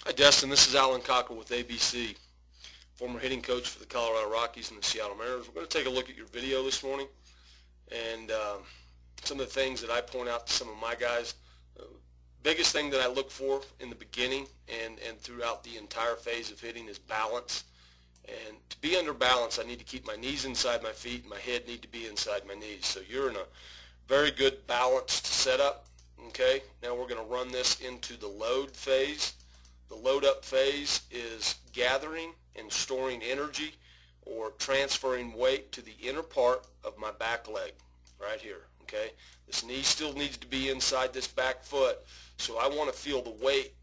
Hi Destin, this is Alan Cocker with ABC, former hitting coach for the Colorado Rockies and the Seattle Mariners. We're going to take a look at your video this morning and some of the things that I point out to some of my guys. Biggest thing that I look for in the beginning and throughout the entire phase of hitting is balance. And to be under balance, I need to keep my knees inside my feet and my head need to be inside my knees. So you're in a very good balanced setup. Okay, now we're going to run this into the load phase. The load up phase is gathering and storing energy or transferring weight to the inner part of my back leg right here. Okay, this knee still needs to be inside this back foot, so I want to feel the weight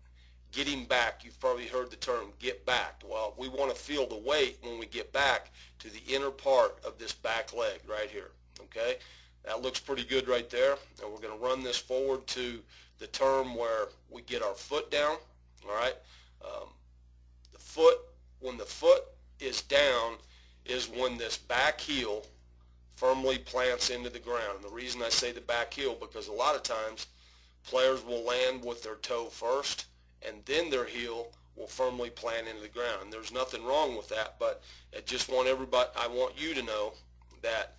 getting back. You've probably heard the term get back. Well, we want to feel the weight when we get back to the inner part of this back leg right here. Okay, that looks pretty good right there, and we're going to run this forward to the term where we get our foot down. All right, when the foot is down is when this back heel firmly plants into the ground. And the reason I say the back heel, because a lot of times players will land with their toe first and then their heel will firmly plant into the ground. And there's nothing wrong with that, but I just want everybody, I want you to know that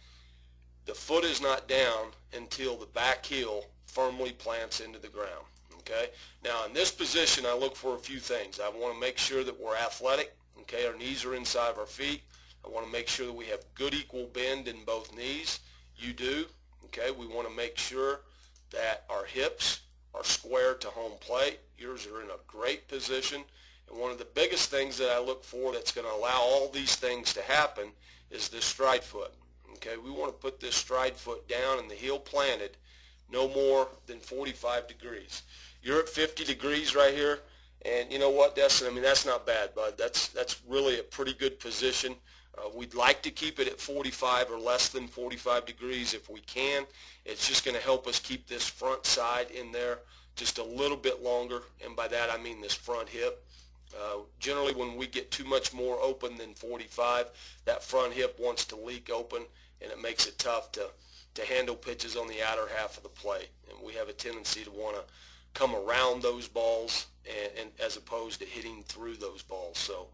the foot is not down until the back heel firmly plants into the ground. Okay. Now in this position, I look for a few things. I want to make sure that we're athletic. Okay, our knees are inside of our feet. I want to make sure that we have good equal bend in both knees. You do. Okay, we want to make sure that our hips are square to home plate. Yours are in a great position. And one of the biggest things that I look for that's going to allow all these things to happen is this stride foot. Okay, we want to put this stride foot down and the heel planted no more than 45 degrees. You're at 50 degrees right here, and you know what, Destin? I mean, that's not bad, bud. That's really a pretty good position. We'd like to keep it at 45 or less than 45 degrees if we can. It's just going to help us keep this front side in there just a little bit longer, and by that I mean this front hip. Generally, when we get too much more open than 45, that front hip wants to leak open, and it makes it tough to handle pitches on the outer half of the plate. And we have a tendency to want to come around those balls and as opposed to hitting through those balls. So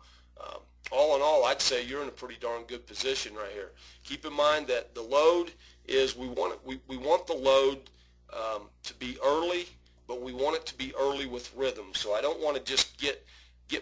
all in all, I'd say you're in a pretty darn good position right here. Keep in mind that the load is we want the load to be early, but we want it to be early with rhythm. So I don't want to just get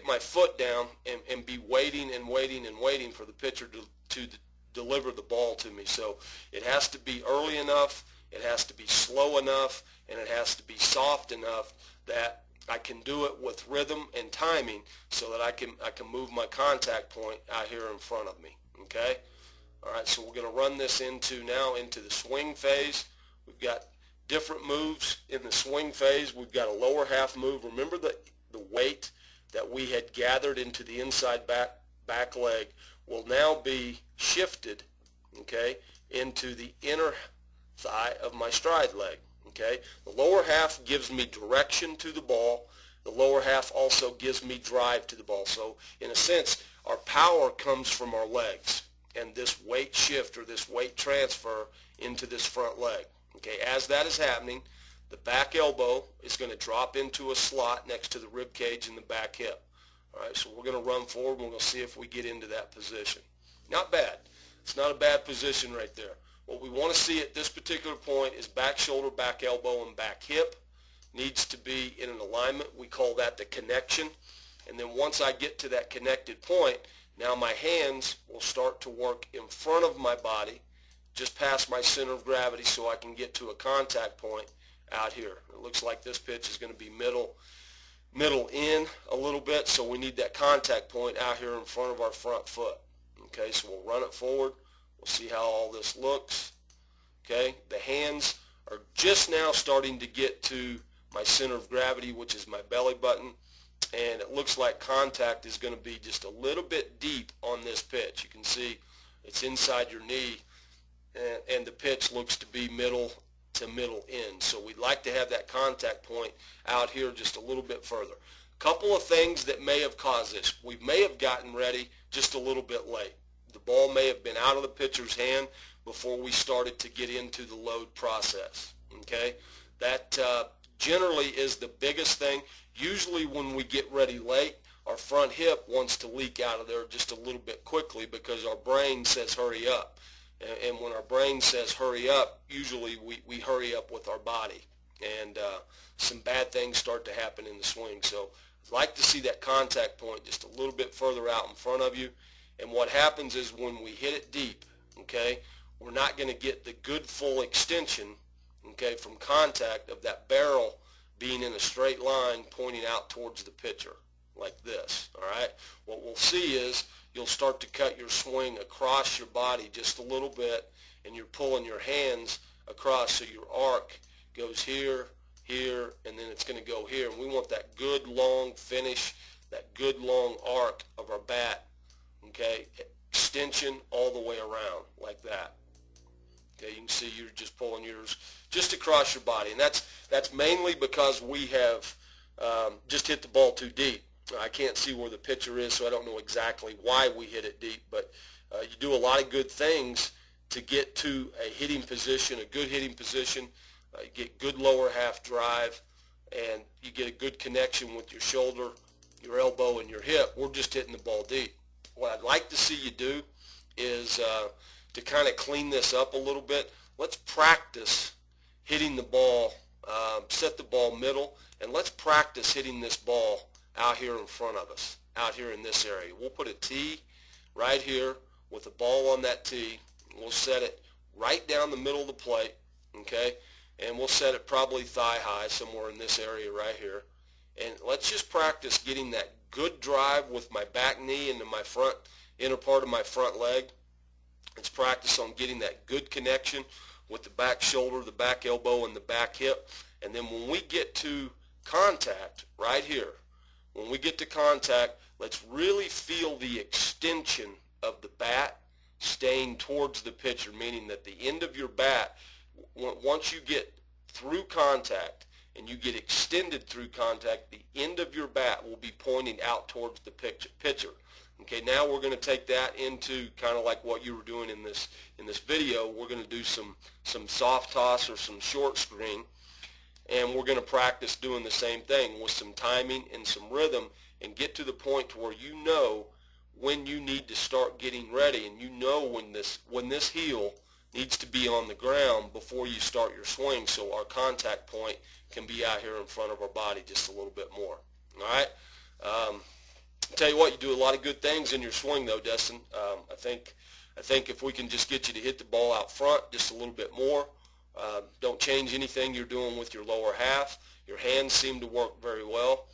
my foot down and be waiting and waiting and waiting for the pitcher to deliver the ball to me. So it has to be early enough, it has to be slow enough, and it has to be soft enough that I can do it with rhythm and timing so that I can move my contact point out here in front of me. Okay? All right, so we're going to run this into the swing phase. We've got different moves in the swing phase. We've got a lower half move. Remember the weight that we had gathered into the inside back leg will now be shifted, okay, into the inner thigh of my stride leg. Okay, the lower half gives me direction to the ball. The lower half also gives me drive to the ball. So in a sense, our power comes from our legs and this weight shift or this weight transfer into this front leg. Okay, as that is happening, the back elbow is going to drop into a slot next to the rib cage and the back hip. All right, so we're going to run forward and we're going to see if we get into that position. Not bad. It's not a bad position right there. What we want to see at this particular point is back shoulder, back elbow, and back hip needs to be in an alignment. We call that the connection. And then once I get to that connected point, now my hands will start to work in front of my body, just past my center of gravity, so I can get to a contact point out here. It looks like this pitch is going to be middle in a little bit, so we need that contact point out here in front of our front foot. Okay, so we'll run it forward. We'll see how all this looks. Okay, the hands are just now starting to get to my center of gravity, which is my belly button, and it looks like contact is going to be just a little bit deep on this pitch. You can see it's inside your knee, and the pitch looks to be middle to middle in. So we'd like to have that contact point out here just a little bit further. A couple of things that may have caused this. We may have gotten ready just a little bit late. The ball may have been out of the pitcher's hand before we started to get into the load process. Okay, that generally is the biggest thing. Usually when we get ready late, our front hip wants to leak out of there just a little bit quickly because our brain says hurry up. And when our brain says hurry up, usually we hurry up with our body. And some bad things start to happen in the swing. So I'd like to see that contact point just a little bit further out in front of you. And what happens is when we hit it deep, okay, we're not going to get the good full extension, okay, from contact of that barrel being in a straight line pointing out towards the pitcher like this, all right? What we'll see is you'll start to cut your swing across your body just a little bit, and you're pulling your hands across so your arc goes here, here, and then it's going to go here. And we want that good long finish, that good long arc of our bat, okay, extension all the way around like that. Okay, you can see you're just pulling yours just across your body, and that's mainly because we have just hit the ball too deep. I can't see where the pitcher is, so I don't know exactly why we hit it deep, but you do a lot of good things to get to a hitting position, a good hitting position. You get good lower half drive, and you get a good connection with your shoulder, your elbow, and your hip. We're just hitting the ball deep. What I'd like to see you do is to kind of clean this up a little bit. Let's practice hitting the ball, set the ball middle, and let's practice hitting this ball out here in front of us, out here in this area. We'll put a tee right here with a ball on that tee. We'll set it right down the middle of the plate, okay, and we'll set it probably thigh high somewhere in this area right here. And let's just practice getting that good drive with my back knee into my front, inner part of my front leg. Let's practice on getting that good connection with the back shoulder, the back elbow, and the back hip. And then when we get to contact right here, when we get to contact, let's really feel the extension of the bat staying towards the pitcher, meaning that the end of your bat, once you get through contact and you get extended through contact, the end of your bat will be pointing out towards the pitcher. Okay, now we're going to take that into kind of like what you were doing in this video. We're going to do some soft toss or some short screen, and we're going to practice doing the same thing with some timing and some rhythm, and get to the point to where you know when you need to start getting ready, and you know when this heel needs to be on the ground before you start your swing, so our contact point can be out here in front of our body just a little bit more. All right. I'll tell you what, you do a lot of good things in your swing, though, Dustin. I think if we can just get you to hit the ball out front just a little bit more, don't change anything you're doing with your lower half. Your hands seem to work very well.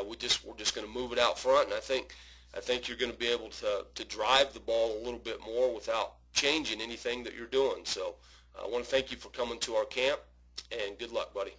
We're just going to move it out front, and I think you're going to be able to drive the ball a little bit more without changing anything that you're doing. So I want to thank you for coming to our camp, and good luck, buddy.